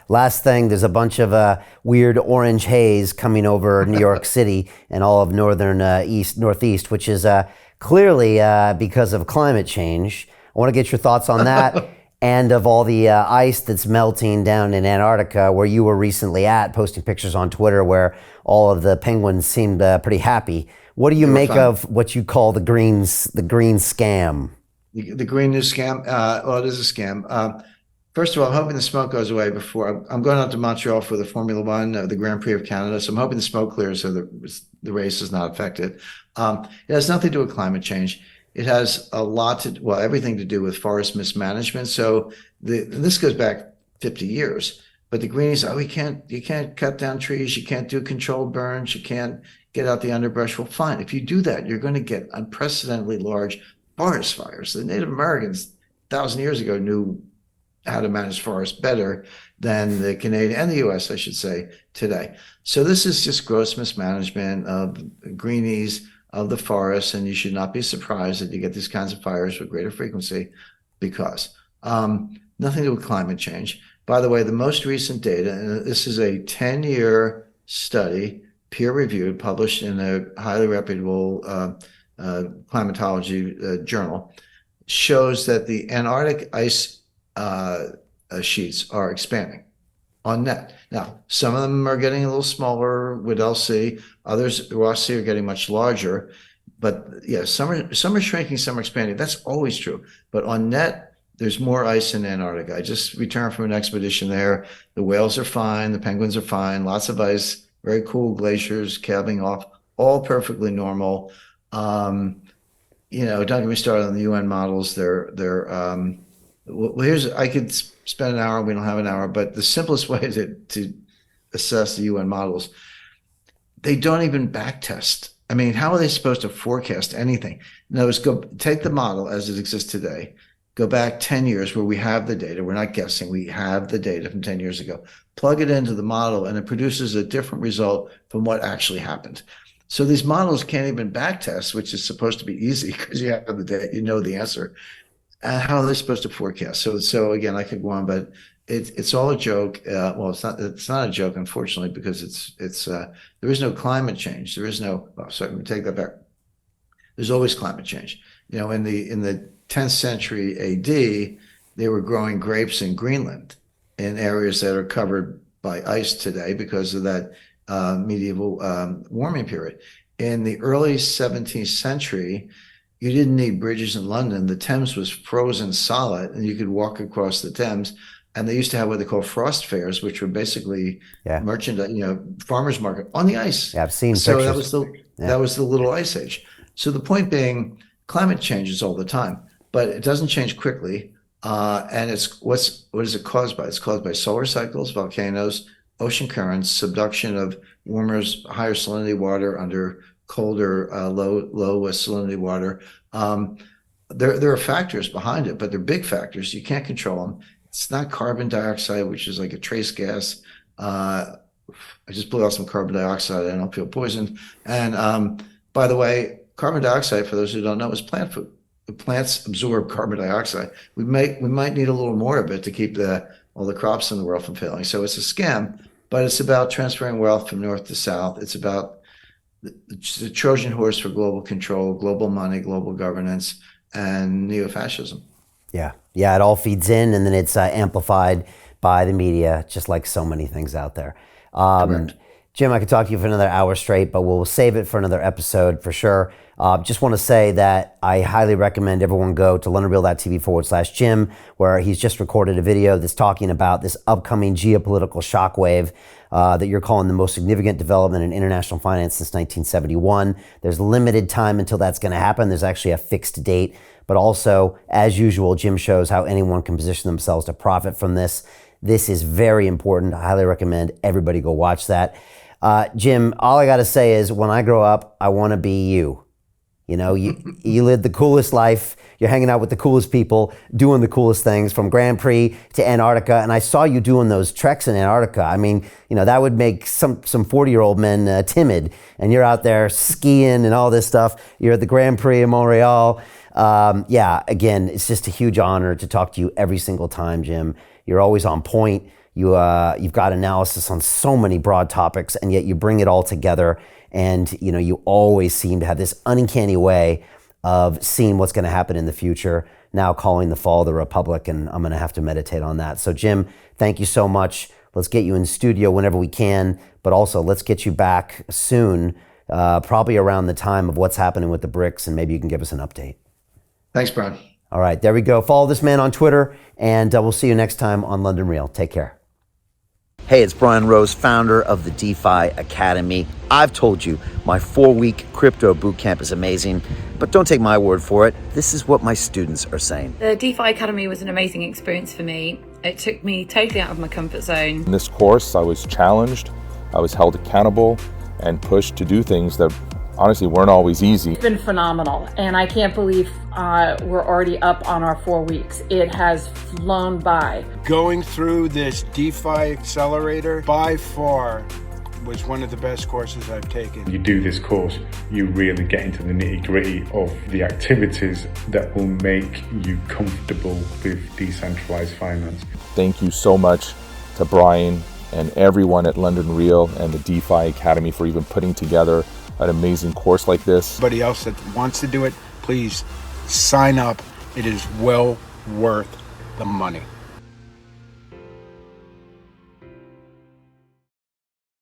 last thing, there's a bunch of weird orange haze coming over New York City and all of northern northeast, which is clearly because of climate change. I want to get your thoughts on that and of all the ice that's melting down in Antarctica, where you were recently at, posting pictures on Twitter where all of the penguins seemed pretty happy. What do you make of what you call the green scam? The green news scam. Well, it is a scam. First of all, I'm hoping the smoke goes away before I'm going out to Montreal for the Formula One, the Grand Prix of Canada. So I'm hoping the smoke clears so the race is not affected. It has nothing to do with climate change. It has everything to do with forest mismanagement. So this goes back 50 years. But the greenies, you can't cut down trees, you can't do controlled burns, you can't get out the underbrush. Well, fine. If you do that, you're going to get unprecedentedly large forest fires. The Native Americans 1,000 years ago knew how to manage forests better than the Canadian and the US, I should say, today. So this is just gross mismanagement of greenies, of the forest, and you should not be surprised that you get these kinds of fires with greater frequency because nothing to do with climate change. By the way, the most recent data, and this is a 10-year study, peer-reviewed, published in a highly reputable climatology journal, shows that the Antarctic ice sheets are expanding on net. Now, some of them are getting a little smaller with LC. Others, Ross C, are getting much larger. But yeah, some are shrinking, some are expanding. That's always true. But on net, there's more ice in Antarctica. I just returned from an expedition there. The whales are fine. The penguins are fine. Lots of ice, very cool glaciers calving off, all perfectly normal. Don't get me started on the UN models. I could spend an hour. We don't have an hour, but the simplest way to assess the UN models, they don't even back test. I mean, how are they supposed to forecast anything? No, take the model as it exists today, go back 10 years where we have the data. We're not guessing. We have the data from 10 years ago. Plug it into the model, and it produces a different result from what actually happened. So these models can't even back test, which is supposed to be easy because you have the data, you know the answer. How are they supposed to forecast? So again, I could go on, but it's all a joke. Well, it's not a joke, unfortunately, because there is no climate change. There is no. Oh, sorry, let me take that back. There's always climate change. In the 10th century AD, they were growing grapes in Greenland, in areas that are covered by ice today because of that medieval warming period. In the early 17th century, you didn't need bridges in London. The Thames was frozen solid, and you could walk across the Thames. And they used to have what they call frost fairs, which were basically merchandise, farmers market on the ice. Yeah, I've seen so pictures. That was the little ice age. So the point being, climate changes all the time, but it doesn't change quickly. And what is it caused by? It's caused by solar cycles, volcanoes, ocean currents, subduction of higher salinity water under colder, low salinity water. There are factors behind it, but they're big factors. You can't control them. It's not carbon dioxide, which is like a trace gas. I just blew out some carbon dioxide. I don't feel poisoned. And by the way, carbon dioxide, for those who don't know, is plant food. The plants absorb carbon dioxide. We might need a little more of it to keep all the crops in the world from failing. So it's a scam, but it's about transferring wealth from north to south. It's about the Trojan horse for global control, global money, global governance, and neo-fascism. Yeah, it all feeds in, and then it's amplified by the media, just like so many things out there. Correct. Jim, I could talk to you for another hour straight, but we'll save it for another episode for sure. Just want to say that I highly recommend everyone go to londonreal.tv/Jim, where he's just recorded a video that's talking about this upcoming geopolitical shockwave that you're calling the most significant development in international finance since 1971. There's limited time until that's going to happen. There's actually a fixed date, but also, as usual, Jim shows how anyone can position themselves to profit from this. This is very important. I highly recommend everybody go watch that. Jim, all I got to say is when I grow up, I want to be you. You live the coolest life. You're hanging out with the coolest people, doing the coolest things from Grand Prix to Antarctica. And I saw you doing those treks in Antarctica. I mean, that would make some 40-year-old men timid. And you're out there skiing and all this stuff. You're at the Grand Prix in Montreal. Again, it's just a huge honor to talk to you every single time, Jim. You're always on point. You've got analysis on so many broad topics, and yet you bring it all together. And you always seem to have this uncanny way of seeing what's going to happen in the future. Now calling the fall of the Republic, and I'm going to have to meditate on that. So Jim, thank you so much. Let's get you in studio whenever we can, but also let's get you back soon, probably around the time of what's happening with the BRICS, and maybe you can give us an update. Thanks, Brian. All right, there we go. Follow this man on Twitter, and we'll see you next time on London Real. Take care. Hey, it's Brian Rose, founder of the DeFi Academy. I've told you my 4-week crypto bootcamp is amazing, but don't take my word for it. This is what my students are saying. The DeFi Academy was an amazing experience for me. It took me totally out of my comfort zone. In this course, I was challenged, I was held accountable, and pushed to do things that honestly weren't always easy. It's been phenomenal, and I can't believe we're already up on our 4 weeks. It has flown by. Going through this DeFi accelerator by far was one of the best courses I've taken. You do this course, you really get into the nitty-gritty of the activities that will make you comfortable with decentralized finance. Thank you so much to Brian and everyone at London Real and the DeFi Academy for even putting together an amazing course like this. Anybody else that wants to do it, please sign up. It is well worth the money.